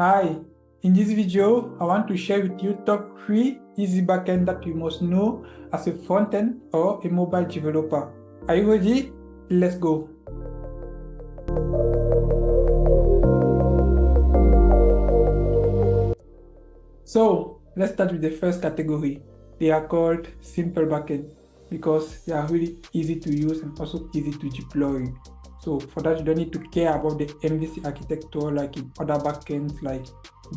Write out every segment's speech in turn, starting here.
Hi, in this video, I want to share with you top 3 easy backend that you must know as a frontend or a mobile developer. Are you ready? Let's go. So let's start with the first category. They are called simple backend because they are really easy to use and also easy to deploy. So for that, you don't need to care about the MVC architecture like in other backends like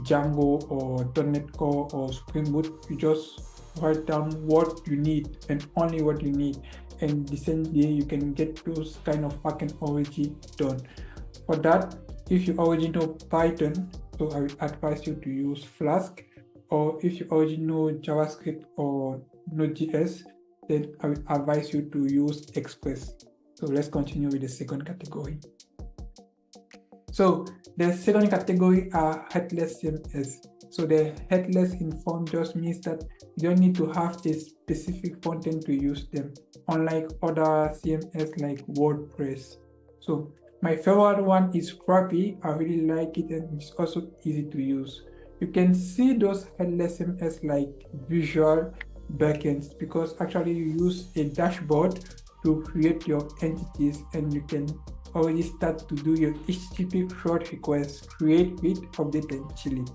Django or .NET Core or Spring Boot. You just write down what you need and only what you need, and the same day you can get those kind of backend already done. For that, if you already know Python, so I would advise you to use Flask, or if you already know JavaScript or Node.js, then I would advise you to use Express. So let's continue with the second category. So the second category are headless CMS. So the headless in front just means that you don't need to have a specific frontend to use them, unlike other CMS like WordPress. So my favorite one is Scrappy. I really like it and it's also easy to use. You can see those headless CMS like Visual Backends because actually you use a dashboard to create your entities, and you can already start to do your HTTP short requests, create, read, update, and chill it.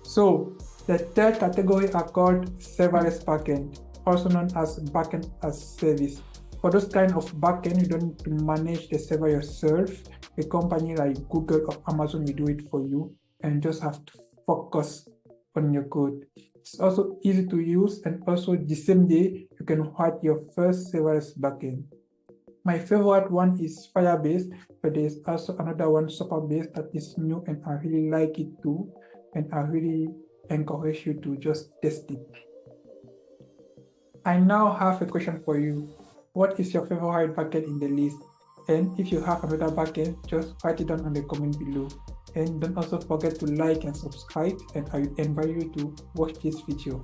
So the third category are called serverless backend, also known as backend as service. For those kind of backend, you don't need to manage the server yourself. A company like Google or Amazon will do it for you, and just have to focus on your code. It's also easy to use, and also the same day you can write your first serverless backend. My favorite one is Firebase, but there's also another one, Superbase, that is new and I really like it too, and I really encourage you to just test it. I now have a question for you. What is your favorite backend in the list? And if you have another backend, just write it down on the comment below. And don't also forget to like and subscribe, and I invite you to watch this video.